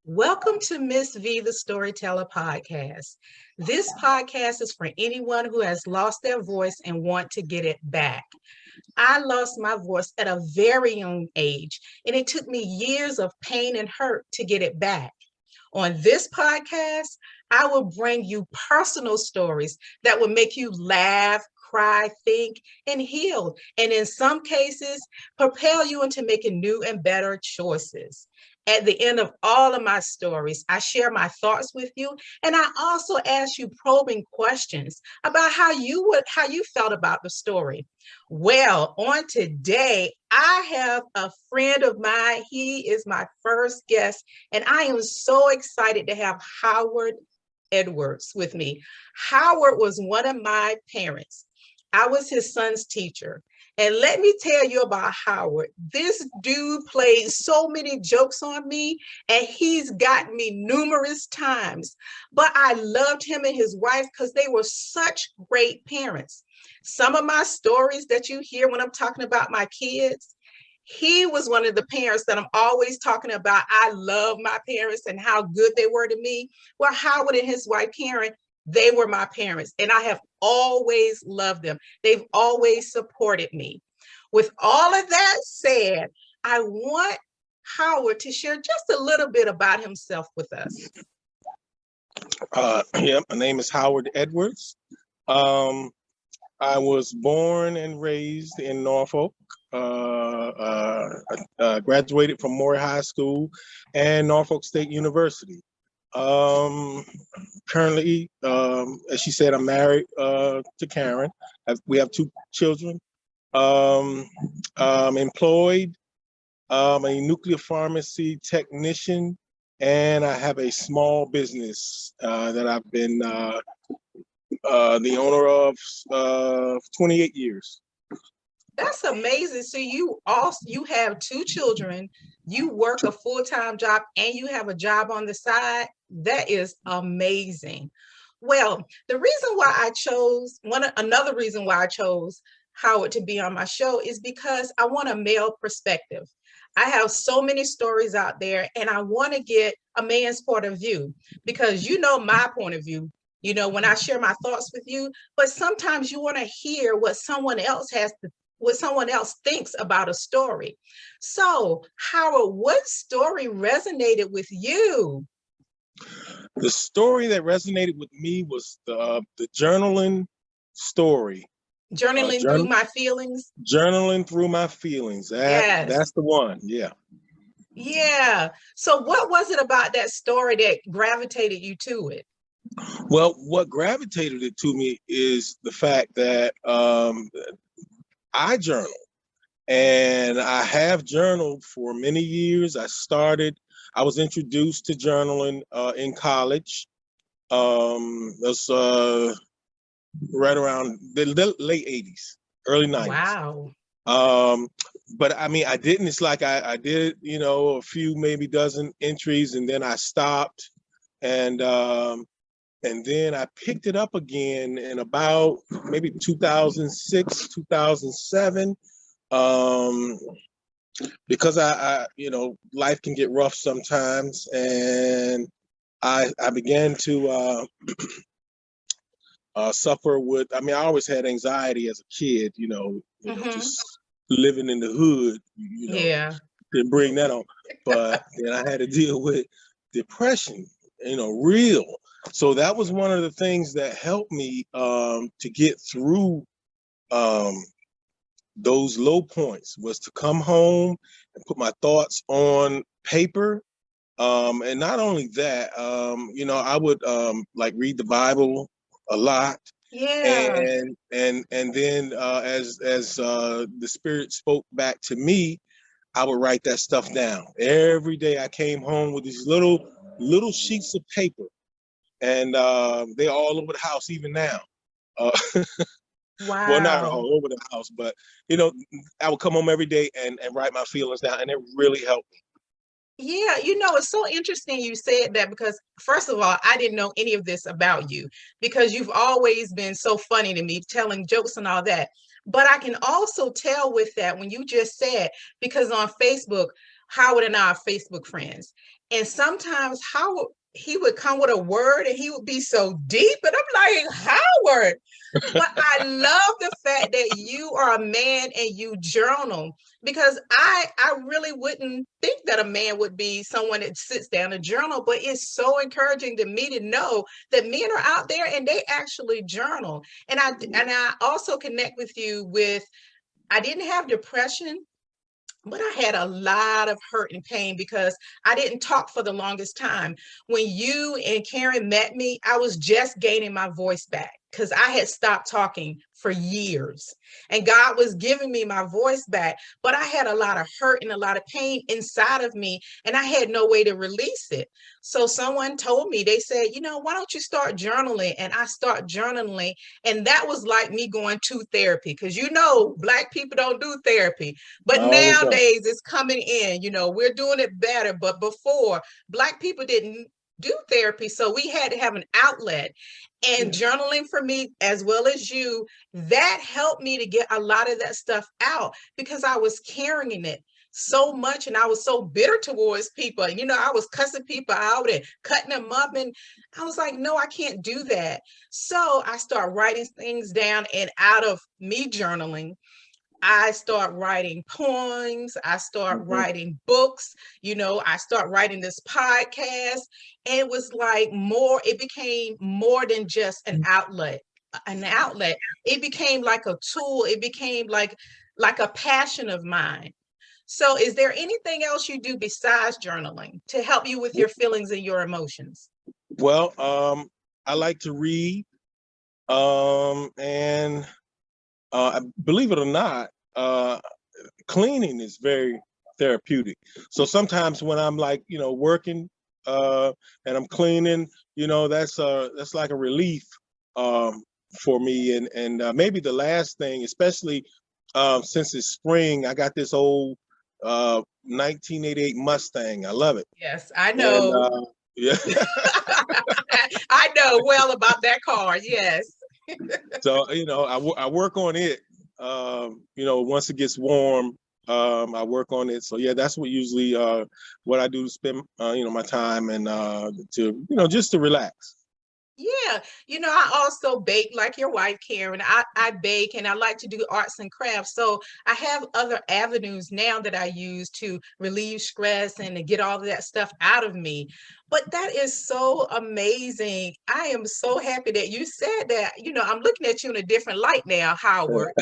Welcome to Miss V, the Storyteller podcast. This podcast is for anyone who has lost their voice and want to get it back. I lost my voice at a very young age, and it took me years of pain and hurt to get it back. On this podcast, I will bring you personal stories that will make you laugh, cry, think, and heal. And in some cases, propel you into making new and better choices. At the end of all of my stories, I share my thoughts with you, and I also ask you probing questions about how you felt about the story. Well, on today, I have a friend of mine. He is my first guest, and I am so excited to have Howard Edwards with me. Howard was one of my parents. I was his son's teacher. And let me tell you about Howard. This dude played so many jokes on me, and he's gotten me numerous times. But I loved him and his wife because they were such great parents. Some of my stories that you hear when I'm talking about my kids, he was one of the parents that I'm always talking about. I love my parents and how good they were to me. Well, Howard and his wife, Karen, they were my parents, and I have always loved them. They've always supported me. With all of that said, I want Howard to share just a little bit about himself with us. Yeah, my name is Howard Edwards. I was born and raised in Norfolk. Graduated from Moore High School and Norfolk State University. Currently, as she said, I'm married to Karen. We have two children. I'm employed. I'm a nuclear pharmacy technician, and I have a small business that I've been the owner of 28 years. That's amazing. So you have two children, you work a full-time job, and you have a job on the side. That is amazing. Well, the reason why I chose another reason why I chose Howard to be on my show is because I want a male perspective. I have so many stories out there, and I want to get a man's point of view because you know my point of view. You know, when I share my thoughts with you, but sometimes you want to hear what someone else thinks about a story. So, Howard, what story resonated with you? The story that resonated with me was the journaling story. Journaling through my feelings. Journaling through my feelings. Yes. That's the one. Yeah. Yeah. So what was it about that story that gravitated you to it? Well, what gravitated it to me is the fact that I journal, and I have journaled for many years. I was introduced to journaling in college. That's right around the late 80s, early 90s. Wow. But I mean, I didn't. It's like I did, a few, maybe dozen entries, and then I stopped, and then I picked it up again in about maybe 2006, 2007, because life can get rough sometimes, and I began to suffer with. I mean, I always had anxiety as a kid, just living in the hood, Yeah. didn't bring that on. But then I had to deal with depression, real. So that was one of the things that helped me to get through those low points, was to come home and put my thoughts on paper. And not only that, I would like read the Bible a lot. Yeah. And then as the Spirit spoke back to me, I would write that stuff down. Every day I came home with these little sheets of paper, and they're all over the house even now. Well, not Wow. all over the house, but I would come home every day and write my feelings down, and it really helped me. Yeah, it's so interesting you said that because, first of all, I didn't know any of this about you because you've always been so funny to me, telling jokes and all that. But I can also tell with that when you just said, because on Facebook, Howard and I are Facebook friends. And sometimes Howard, he would come with a word and he would be so deep. And I'm like, Howard, but I love the fact that you are a man and you journal, because I really wouldn't think that a man would be someone that sits down and journal, but it's so encouraging to me to know that men are out there and they actually journal. And I also connect with you with, I didn't have depression, but I had a lot of hurt and pain because I didn't talk for the longest time. When you and Karen met me, I was just gaining my voice back because I had stopped talking for years, and God was giving me my voice back. But I had a lot of hurt and a lot of pain inside of me, and I had no way to release it. So someone told me, they said, why don't you start journaling? And I start journaling. And that was like me going to therapy, because Black people don't do therapy. But No, they don't. nowadays it's coming in, we're doing it better. But before, Black people didn't do therapy. So we had to have an outlet. And Yeah. journaling for me, as well as you, that helped me to get a lot of that stuff out, because I was carrying it so much and I was so bitter towards people. And, I was cussing people out and cutting them up. And I was like, no, I can't do that. So I start writing things down, and out of me journaling, I start writing poems, I start Mhm. writing books, I start writing this podcast. And it was like it became more than just an outlet. It became like a tool. It became like a passion of mine. So is there anything else you do besides journaling to help you with your feelings and your emotions? Well, I like to read, and believe it or not, cleaning is very therapeutic. So sometimes when I'm like, working, and I'm cleaning, that's like a relief, um, for me. And maybe the last thing, especially since it's spring, I got this old 1988 Mustang. I love it. Yes, I And know. yeah. I know well about that car. Yes. So, I work on it. Once it gets warm, I work on it. So yeah, that's what usually what I do to spend my time, and to just to relax. Yeah, I also bake like your wife, Karen. I bake and I like to do arts and crafts. So I have other avenues now that I use to relieve stress and to get all of that stuff out of me. But that is so amazing. I am so happy that you said that. I'm looking at you in a different light now, Howard.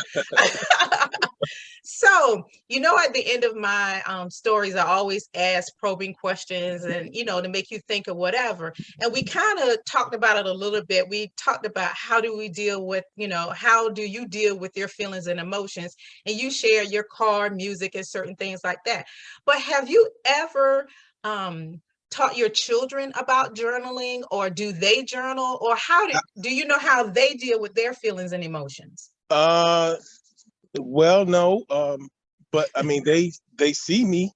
So, at the end of my stories, I always ask probing questions and, to make you think of whatever. And we kind of talked about it a little bit. We talked about how do we deal with, how do you deal with your feelings and emotions? And you share your car, music, and certain things like that. But have you ever taught your children about journaling, or do they journal, or do you know how they deal with their feelings and emotions? Uh, well, no, but I mean, they see me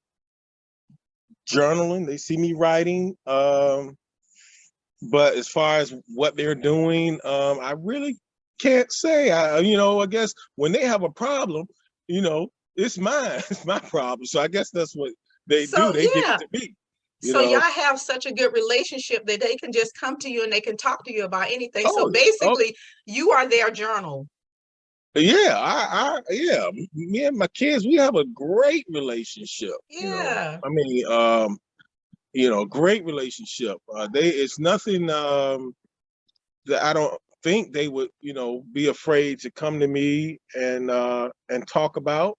journaling, they see me writing, but as far as what they're doing, I really can't say. I guess when they have a problem, it's mine, it's my problem. So I guess that's what they do. So, They give it yeah. to me. You So y'all know. have such a good relationship that they can just come to you and they can talk to you about anything. So Oh, oh, basically, you are their journal. yeah. Yeah. Me and my kids, we have a great relationship. Yeah. I mean, great relationship. It's nothing that I don't think they would, be afraid to come to me and talk about.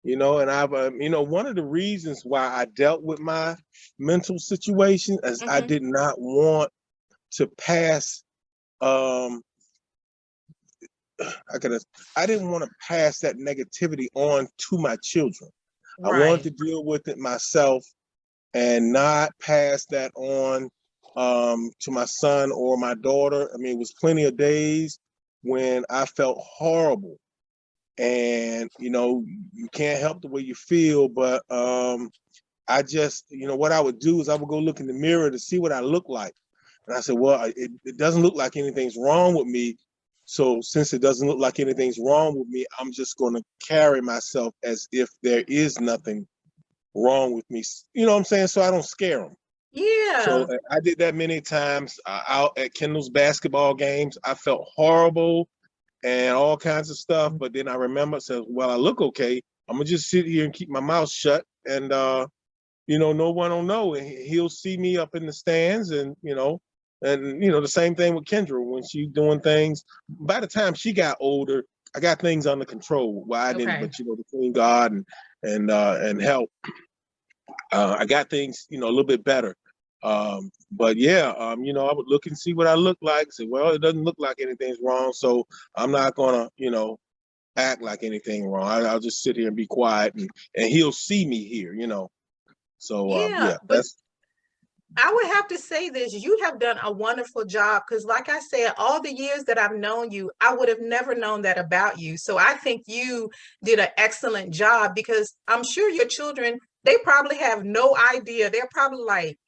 And I've, one of the reasons why I dealt with my mental situation is I Hmm. did not want to pass. Um, I didn't want to pass that negativity on to my children. I wanted Right. to deal with it myself and not pass that on to my son or my daughter. I mean, it was plenty of days when I felt horrible, and you can't help the way you feel, but I just, what I would do is I would go look in the mirror to see what I look like. And I said, well, it doesn't look like anything's wrong with me. So since it doesn't look like anything's wrong with me, I'm just going to carry myself as if there is nothing wrong with me. You know what I'm saying? So I don't scare them. So Yeah. I did that many times out at Kendall's basketball games. I felt horrible and all kinds of stuff. But then I remember, I said, well, I look okay. I'm gonna just sit here and keep my mouth shut, and no one will know. And he'll see me up in the stands, and the same thing with Kendra when she's doing things. By the time she got older, I got things under control. Well, I didn't, Okay. but between God and help, I got things a little bit better. But yeah, I would look and see what I look like. Say, well, it doesn't look like anything's wrong, so I'm not gonna, act like anything wrong. I'll just sit here and be quiet, and he'll see me here. So Yeah, yeah, but that's I would have to say this, you have done a wonderful job because, like I said, all the years that I've known you, I would have never known that about you. So I think you did an excellent job because I'm sure your children, they probably have no idea. They're probably like,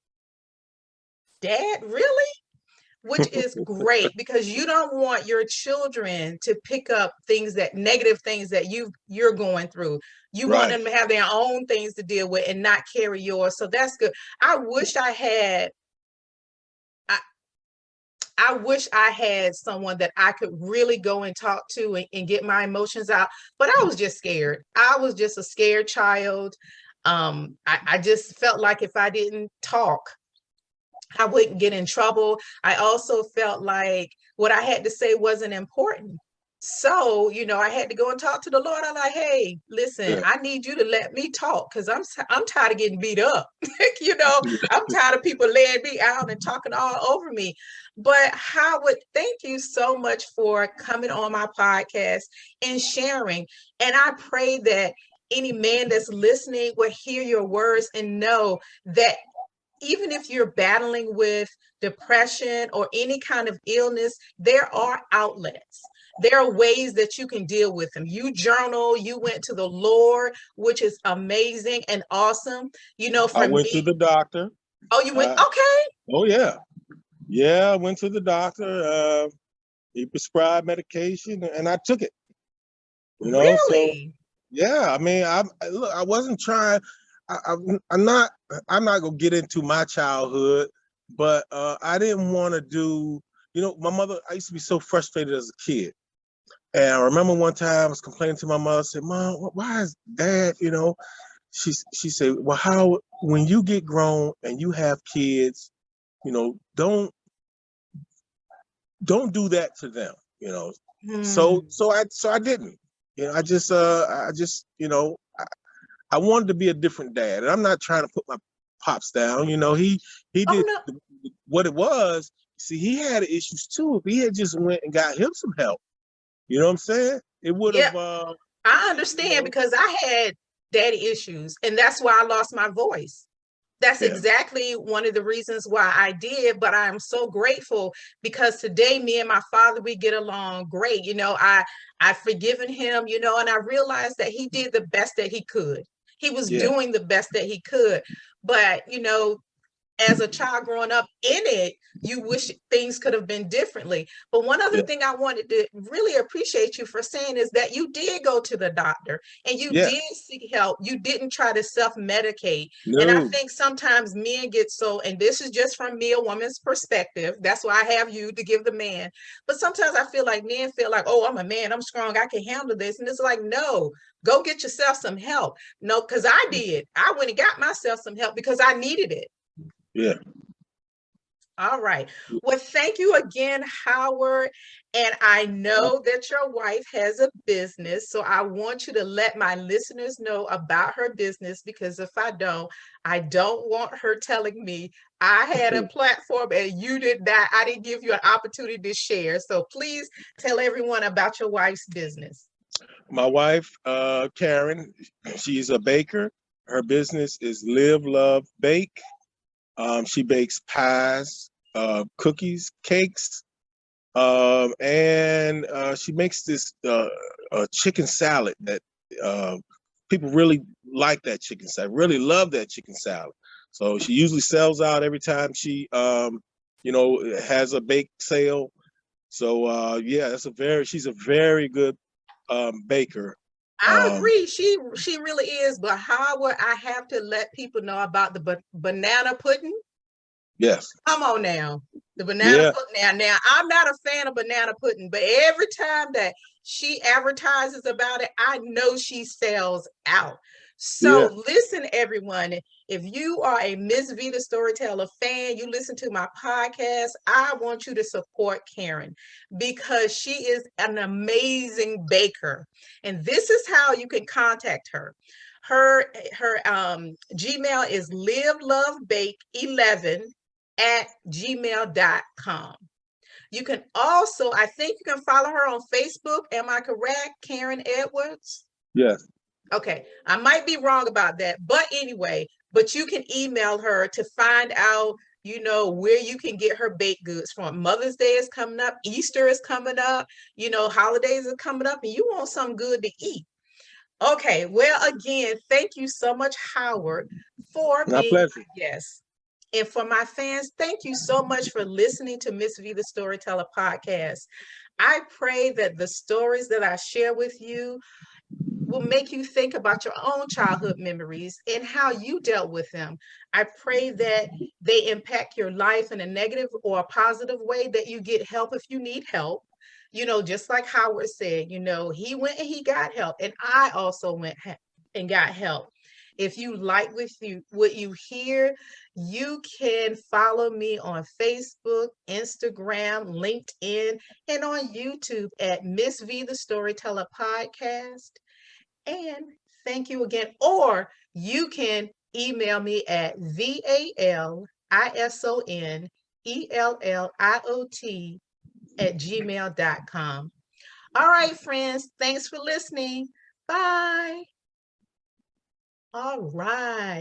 Dad, really? Which is great because you don't want your children to pick up negative things that you're going through. You want right. them to have their own things to deal with and not carry yours. So that's good. I wish I had I, I wish I had someone that I could really go and talk to and get my emotions out, but I was just scared. I was just a scared child. I just felt like if I didn't talk, I wouldn't get in trouble. I also felt like what I had to say wasn't important. So, I had to go and talk to the Lord. I'm like, hey, listen, Yeah. I need you to let me talk because I'm tired of getting beat up. you know, I'm tired of people laying me out and talking all over me. But Howard, thank you so much for coming on my podcast and sharing. And I pray that any man that's listening will hear your words and know that even if you're battling with depression or any kind of illness, there are outlets. There are ways that you can deal with them. You journal, you went to the Lord, which is amazing and awesome. I For went to me, the doctor. oh, you went, Uh, okay, oh yeah, yeah. I went to the doctor. He prescribed medication, and I took it. So really? yeah. I mean, look. I wasn't trying. I'm not. I'm not gonna get into my childhood, but I didn't want to do. My mother. I used to be so frustrated as a kid. And I remember one time I was complaining to my mother. I said, "Mom, why is Dad, she said, well, how when you get grown and you have kids, don't do that to them. So Hmm. I didn't. I wanted to be a different dad, and I'm not trying to put my pops down. He Oh did no. what it was. See, he had issues too. If he had just went and got him some help, you know what I'm saying? It would Yeah, have, I you understand know, because I had daddy issues, and that's why I lost my voice. That's yeah, exactly one of the reasons why I did, but I'm so grateful because today me and my father, we get along great. I've forgiven him, and I realized that he did the best that he could. He was yeah, doing the best that he could. But as a child growing up in it, you wish things could have been differently. But one other yeah, thing I wanted to really appreciate you for saying is that you did go to the doctor and you yeah. did seek help. You didn't try to self-medicate. And I No, think sometimes men get so, and this is just from me, a woman's perspective. That's why I have you to give the man. But sometimes I feel like men feel like, oh, I'm a man, I'm strong, I can handle this. And it's like, no, go get yourself some help. No, because I did. I went and got myself some help because I needed it. yeah. All right. Well, thank you again, Howard. And I know that your wife has a business. So I want you to let my listeners know about her business because if I don't want her telling me I had a platform and you did not, I didn't give you an opportunity to share. So please tell everyone about your wife's business. My wife, Karen, she's a baker. Her business is Live, Love, Bake. She bakes pies, cookies, cakes, and she makes this chicken salad that uh, people really like. That chicken salad, really love that chicken salad. So she usually sells out every time she, has a bake sale. So yeah, she's a very good baker. I agree. She really is. But how would I have to let people know about the banana pudding? Yes. Come on now. The banana Yeah. pudding. Now, I'm not a fan of banana pudding, but every time that she advertises about it, I know she sells out. Yeah. So listen, everyone, if you are a Miss Vita Storyteller fan, you listen to my podcast, I want you to support Karen because she is an amazing baker. And this is how you can contact her. Her Gmail is livelovebake11@gmail.com. You can also, I think you can follow her on Facebook. Am I correct? Karen Edwards? Yes. Okay, I might be wrong about that, but anyway, but you can email her to find out, where you can get her baked goods from. Mother's Day is coming up, Easter is coming up, holidays are coming up, and you want something good to eat. Okay, well, again, thank you so much, Howard, for My being pleasure. my guest. And for my fans, thank you so much for listening to Miss V the Storyteller podcast. I pray that the stories that I share with you will make you think about your own childhood memories and how you dealt with them. I pray that they impact your life in a negative or a positive way, that you get help if you need help. Just like Howard said, he went and he got help, and I also went and got help. If you like what you hear, you can follow me on Facebook, Instagram, LinkedIn, and on YouTube at Miss V the Storyteller Podcast. And thank you again. Or you can email me at VALISONELLIOT@gmail.com. All right, friends. Thanks for listening. Bye. All right.